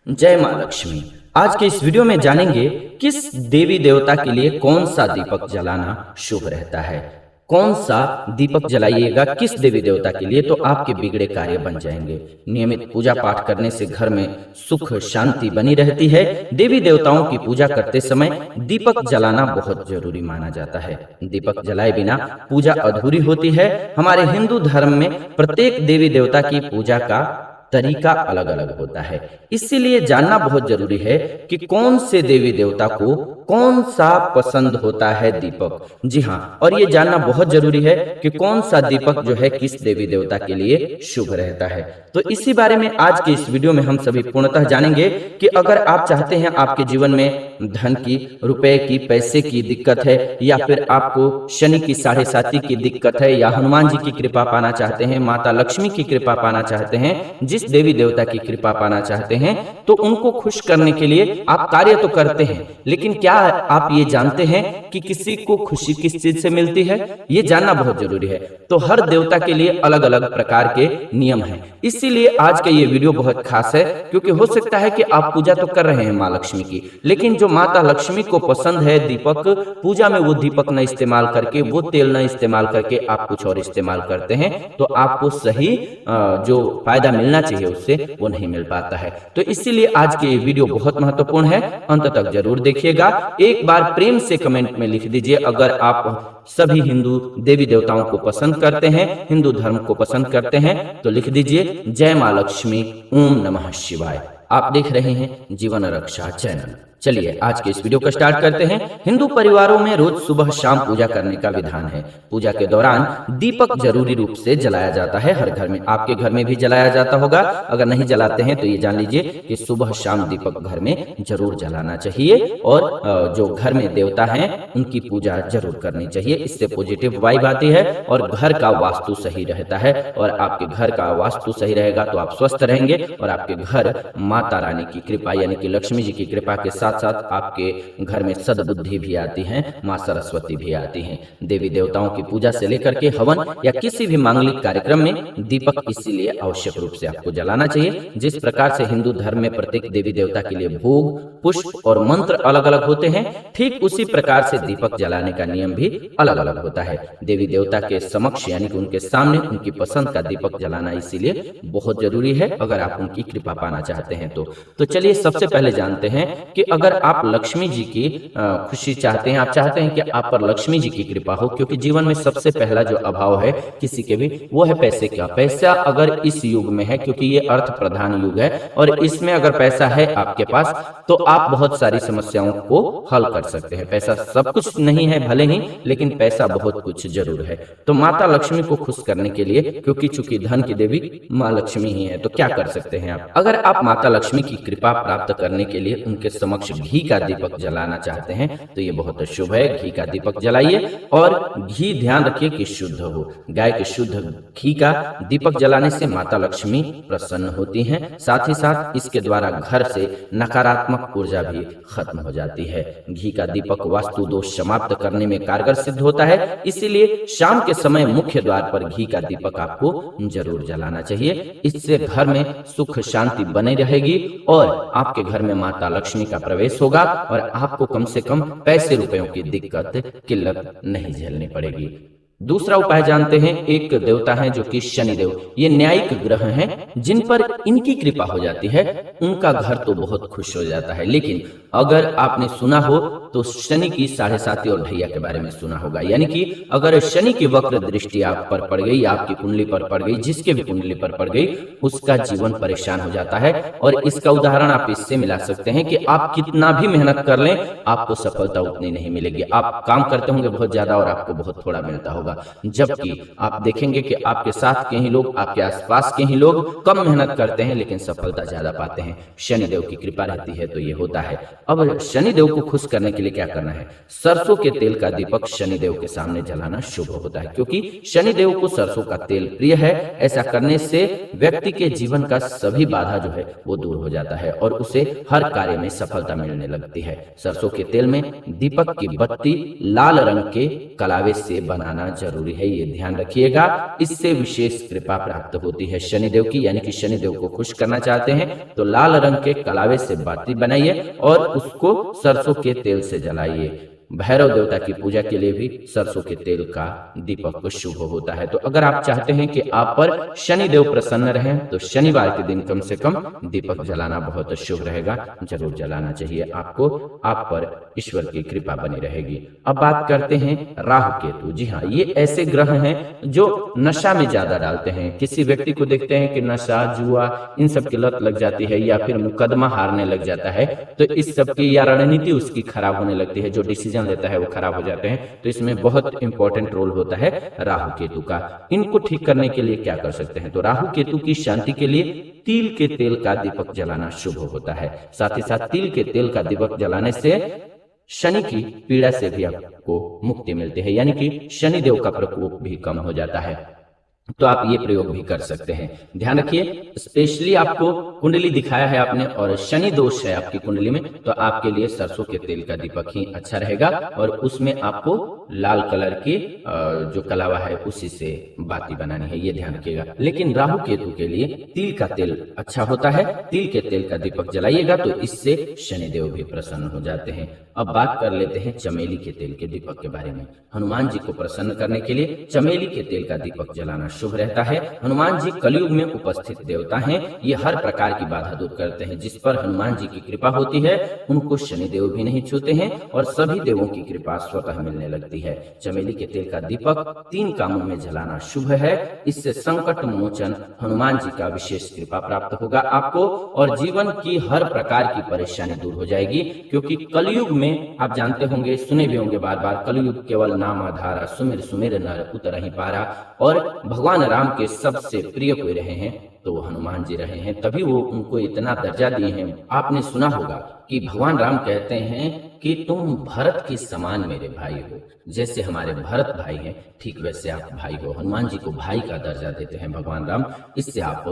जय माँ लक्ष्मी। आज के इस वीडियो में जानेंगे किस देवी देवता के लिए कौन सा दीपक जलाना शुभ रहता है। कौन सा दीपक जलाइएगा किस देवी देवता के लिए तो आपके बिगड़े कार्य बन जाएंगे। नियमित पूजा पाठ करने से घर में सुख शांति बनी रहती है। देवी देवताओं की पूजा करते समय दीपक जलाना बहुत जरूरी माना जाता है। दीपक जलाए बिना पूजा अधूरी होती है। हमारे हिंदू धर्म में प्रत्येक देवी देवता की पूजा का तरीका अलग अलग होता है, इसीलिए जानना बहुत जरूरी है कि कौन से देवी देवता को कौन सा पसंद होता है दीपक। जी हाँ, और ये जानना बहुत जरूरी है कि कौन सा दीपक जो है किस देवी देवता के लिए शुभ रहता है। तो इसी बारे में आज के इस वीडियो में हम सभी पूर्णतः जानेंगे कि अगर आप चाहते हैं आपके जीवन में धन की, रुपए की, पैसे की दिक्कत है, या फिर आपको शनि की 7.5 की दिक्कत है, या हनुमान जी की कृपा पाना चाहते हैं, माता लक्ष्मी की कृपा पाना चाहते हैं, जिस देवी देवता की कृपा पाना चाहते हैं, तो उनको खुश करने के लिए आप कार्य तो करते हैं, लेकिन क्या आप ये जानते हैं कि किसी को खुशी किस चीज से मिलती है? ये जानना बहुत जरूरी है। तो हर देवता के लिए अलग अलग प्रकार के नियम हैं, इसीलिए आज का ये वीडियो बहुत खास है, क्योंकि हो सकता है कि आप पूजा तो कर रहे हैं माँ लक्ष्मी की, लेकिन जो माता लक्ष्मी को पसंद है दीपक, पूजा में वो दीपक न इस्तेमाल करके, वो तेल न इस्तेमाल करके आप कुछ और इस्तेमाल करते हैं, तो आपको सही जो फायदा मिलना चाहिए उससे वो नहीं मिल पाता है। तो इसीलिए आज के ये वीडियो बहुत महत्वपूर्ण है, अंत तक जरूर देखिएगा। एक बार प्रेम से कमेंट में लिख दीजिए अगर आप सभी हिंदू देवी देवताओं को पसंद करते हैं, हिंदू धर्म को पसंद करते हैं, तो लिख दीजिए जय माँ लक्ष्मी, ओम नमः शिवाय। आप देख रहे हैं जीवन रक्षा चैनल। चलिए आज के इस वीडियो को स्टार्ट करते हैं। हिंदू परिवारों में रोज सुबह शाम पूजा करने का विधान है। पूजा के दौरान दीपक जरूरी रूप से जलाया जाता है हर घर में। आपके घर में भी जलाया जाता होगा, अगर नहीं जलाते हैं तो ये जान लीजिए कि सुबह शाम दीपक घर में जरूर जलाना चाहिए, और जो घर में देवता हैं उनकी पूजा जरूर करनी चाहिए। इससे पॉजिटिव वाइब आती है और घर का वास्तु सही रहता है, और आपके घर का वास्तु सही रहेगा तो आप स्वस्थ रहेंगे, और आपके घर माता रानी की कृपा यानी कि लक्ष्मी जी की कृपा के साथ साथ आपके घर में सद्बुद्धि भी आती है, माँ सरस्वती भी आती हैं। देवी देवताओं की पूजा से लेकर के हवन या किसी भी मांगलिक कार्यक्रम में दीपक इसीलिए आवश्यक रूप से आपको जलाना चाहिए। जिस प्रकार से हिंदू धर्म में प्रत्येक देवी देवता के लिए भोग, पुष्प और मंत्र अलग अलग होते हैं, ठीक उसी प्रकार से दीपक जलाने का नियम भी अलग अलग होता है। देवी देवता के समक्ष यानी कि उनके सामने उनकी पसंद का दीपक जलाना इसीलिए बहुत जरूरी है अगर आप उनकी कृपा पाना चाहते हैं तो चलिए सबसे पहले जानते हैं कि अगर आप लक्ष्मी जी की खुशी चाहते हैं, आप चाहते हैं कि आप पर लक्ष्मी जी की कृपा हो, क्योंकि जीवन में सबसे पहला जो अभाव है किसी के भी वो है पैसे का। पैसा अगर इस युग में है, क्योंकि ये अर्थ प्रधान युग है, और इसमें अगर पैसा है आपके पास तो आप बहुत सारी समस्याओं को हल कर सकते हैं। पैसा सब कुछ नहीं है भले ही, लेकिन पैसा बहुत कुछ जरूर है। तो माता लक्ष्मी को खुश करने के लिए, क्योंकि चूंकि धन की देवी माँ लक्ष्मी ही है, तो क्या कर सकते हैं आप? अगर आप माता लक्ष्मी की कृपा प्राप्त करने के लिए उनके समक्ष घी का दीपक जलाना चाहते हैं तो ये बहुत शुभ है। घी का दीपक जलाइए, और घी ध्यान रखिए कि शुद्ध हो। गाय के शुद्ध घी का दीपक जलाने से माता लक्ष्मी प्रसन्न होती हैं, साथ ही साथ इसके द्वारा घर से नकारात्मक ऊर्जा भी खत्म हो जाती है। घी का दीपक वास्तु दोष समाप्त करने में कारगर सिद्ध होता है, इसीलिए शाम के समय मुख्य द्वार पर घी का दीपक आपको जरूर जलाना चाहिए। इससे घर में सुख शांति बनी रहेगी, और आपके घर में माता लक्ष्मी का प्रवेश होगा, और आपको कम से कम पैसे रुपयों की दिक्कत किल्लत नहीं झेलनी पड़ेगी। दूसरा उपाय जानते हैं। एक देवता है जो कि शनिदेव, ये न्यायिक ग्रह हैं, जिन पर इनकी कृपा हो जाती है उनका घर तो बहुत खुश हो जाता है। लेकिन अगर आपने सुना हो तो शनि की 7.5 और ढैया के बारे में सुना होगा, यानी कि अगर शनि की वक्र दृष्टि आप पर पड़ गई, आपकी कुंडली पर पड़ गई, जिसके भी कुंडली पर पड़ गई, उसका जीवन परेशान हो जाता है। और इसका उदाहरण आप इससे मिला सकते हैं कि आप कितना भी मेहनत कर लें, आपको सफलता उतनी नहीं मिलेगी। आप काम करते होंगे बहुत ज्यादा और आपको बहुत थोड़ा मिलता होगा, जबकि आप देखेंगे कि आपके साथ के ही लोग, आपके आसपास के ही लोग कम मेहनत करते हैं लेकिन सफलता ज्यादा पाते हैं। शनिदेव की कृपा रहती है तो ये होता है। अब शनिदेव को खुश करने के लिए क्या करना है, सरसों के तेल का दीपक शनिदेव के सामने जलाना शुभ होता है, क्योंकि शनिदेव को सरसों का तेल प्रिय है। ऐसा करने से व्यक्ति के जीवन का सभी बाधा जो है वो दूर हो जाता है और उसे हर कार्य में सफलता मिलने लगती है। सरसों के तेल में दीपक की बत्ती लाल रंग के कलावे से बनाना जरूरी है, ये ध्यान रखिएगा। इससे विशेष कृपा प्राप्त होती है शनिदेव की, यानी कि शनिदेव को खुश करना चाहते हैं तो लाल रंग के कलावे से बत्ती बनाइए और उसको सरसों के तेल से जलाइए। भैरव देवता की पूजा के लिए भी सरसों के तेल का दीपक शुभ होता है। तो अगर आप चाहते हैं कि आप पर शनिदेव प्रसन्न रहें तो शनिवार के दिन कम से कम दीपक जलाना बहुत शुभ रहेगा, जरूर जलाना चाहिए आपको, आप पर ईश्वर की कृपा बनी रहेगी। अब बात करते हैं राहु केतु। जी हाँ, ये ऐसे ग्रह हैं जो नशा में ज्यादा डालते हैं। किसी व्यक्ति को देखते हैं कि नशा, जुआ, इन सब की लत लग जाती है या फिर मुकदमा हारने लग जाता है, तो इस सब की या रणनीति उसकी खराब होने लगती है, जो डिसीजन लेता है वो खराब हो जाते हैं। तो इसमें बहुत इंपॉर्टेंट रोल होता है राहु केतु का। इनको ठीक करने के लिए क्या कर सकते हैं, तो राहु केतु की शांति के लिए तिल के तेल का दीपक जलाना शुभ होता है। साथ ही साथ तिल के तेल का दीपक जलाने से शनि की पीड़ा से भी आपको मुक्ति मिलती है, यानी कि शनिदेव का प्रकोप भी कम हो जाता है। तो आप ये प्रयोग भी कर सकते हैं। ध्यान रखिए, स्पेशली आपको कुंडली दिखाया है आपने और शनि दोष है आपकी कुंडली में, तो आपके लिए सरसों के तेल का दीपक ही अच्छा रहेगा और उसमें आपको लाल कलर की जो कलावा है उसी से बाती बनानी है, ये ध्यान रखिएगा। लेकिन राहु केतु के लिए तिल का तेल अच्छा होता है, तिल के तेल का दीपक जलाइएगा तो इससे शनिदेव भी प्रसन्न हो जाते हैं। अब बात कर लेते हैं चमेली के तेल के दीपक के बारे में। हनुमान जी को प्रसन्न करने के लिए चमेली के तेल का दीपक जलाना शुभ रहता है। हनुमान जी कलयुग में उपस्थित देवता हैं, ये हर प्रकार की बाधा दूर करते हैं। जिस पर हनुमान जी की कृपा होती है उनको शनिदेव भी नहीं छूते हैं और सभी देवों की कृपा स्वतः मिलने लगती है। चमेली के तेल का दीपक 3 कामों में जलाना शुभ है। इससे संकट मोचन हनुमान जी का विशेष कृपा प्राप्त होगा आपको और जीवन की हर प्रकार की परेशानी दूर हो जाएगी, क्योंकि कलयुग में आप जानते होंगे, सुने भी होंगे बार बार, कलयुग केवल नाम आधारा, सुमिर सुमिर नर उतरहि पारा। और भगवान राम के सबसे प्रिय कोई रहे हैं तो वो हनुमान जी रहे हैं, तभी वो उनको इतना दर्जा दिए हैं। आपने सुना होगा कि भगवान राम कहते हैं कि तुम भरत के समान मेरे भाई हो, जैसे हमारे भरत भाई हैं ठीक वैसे आप भाई हो। हनुमान जी को भाई का दर्जा देते हैं भगवान राम, इससे आप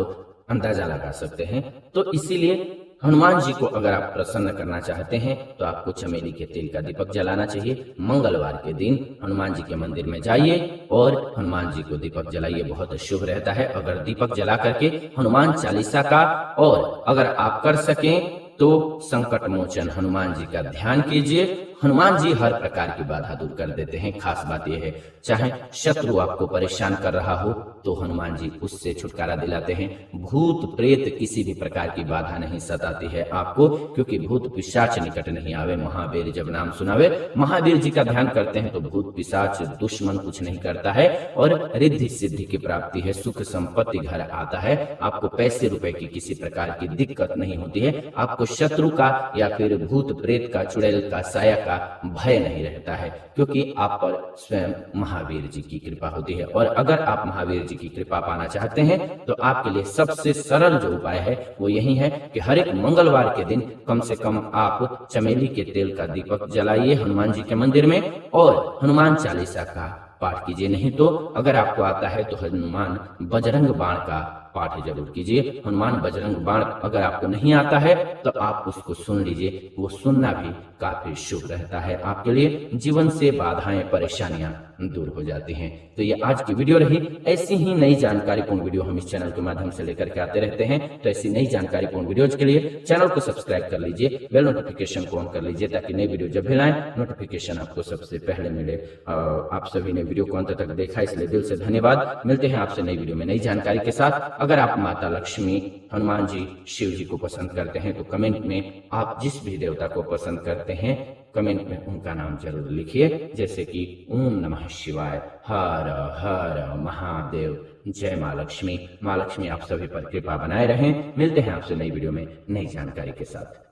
अंदाजा लगा सकते हैं। तो इसीलिए हनुमान जी को अगर आप प्रसन्न करना चाहते हैं तो आपको चमेली के तेल का दीपक जलाना चाहिए। मंगलवार के दिन हनुमान जी के मंदिर में जाइए और हनुमान जी को दीपक जलाइए, बहुत शुभ रहता है। अगर दीपक जला करके हनुमान चालीसा का और अगर आप कर सकें तो संकट मोचन हनुमान जी का ध्यान कीजिए। हनुमान जी हर प्रकार की बाधा दूर कर देते हैं। खास बात यह है, चाहे शत्रु आपको परेशान कर रहा हो तो हनुमान जी उससे छुटकारा दिलाते हैं। भूत प्रेत किसी भी प्रकार की बाधा नहीं सताती है आपको, क्योंकि भूत पिशाच निकट नहीं आवे, महावीर जब नाम सुनावे। महावीर जी का ध्यान करते हैं तो भूत पिशाच दुश्मन कुछ नहीं करता है और रिद्धि सिद्धि की प्राप्ति है, सुख संपत्ति घर आता है। आपको पैसे रुपए की किसी प्रकार की दिक्कत नहीं होती है, आपको शत्रु का या फिर भूत प्रेत का, चुड़ैल का, साया का भय नहीं रहता है, क्योंकि आप पर स्वयं महावीर जी की कृपा होती है। और अगर आप महावीर जी की कृपा पाना चाहते हैं तो आपके लिए सबसे सरल जो उपाय है वो यही है कि हर एक मंगलवार के दिन कम से कम आप चमेली के तेल का दीपक जलाइए हनुमान जी के मंदिर में और हनुमान चालीसा का पाठ कीजिए। नहीं तो अगर आपको आता है तो हनुमान बजरंग बाण का पाठ जरूर कीजिए। हनुमान बजरंग बाण अगर आपको नहीं आता है तो आप उसको सुन लीजिए, वो सुनना भी काफी शुभ रहता है आपके लिए। जीवन से बाधाएं, परेशानियां दूर हो जाती हैं। तो ये आज की वीडियो रही। ऐसी ही नई जानकारीपूर्ण वीडियो हम इस चैनल के माध्यम से लेकर के आते रहते हैं। तो ऐसी नई जानकारीपूर्ण वीडियोज के लिए चैनल को सब्सक्राइब कर लीजिए, बेल नोटिफिकेशन को ऑन कर लीजिए, ताकि नई वीडियो जब भी लाएं नोटिफिकेशन आपको सबसे पहले मिले। आप सभी ने वीडियो को अंत तक देखा, इसलिए दिल से धन्यवाद। मिलते हैं आपसे नई वीडियो में नई जानकारी के साथ। अगर आप माता लक्ष्मी, हनुमान जी, शिव जी को पसंद करते हैं तो कमेंट में आप जिस भी देवता को पसंद करते हैं कमेंट में उनका नाम जरूर लिखिए, जैसे कि ओम नमः शिवाय, हर हर महादेव, जय माँ लक्ष्मी। माँ लक्ष्मी आप सभी पर कृपा बनाए रहें। मिलते हैं आपसे नई वीडियो में नई जानकारी के साथ।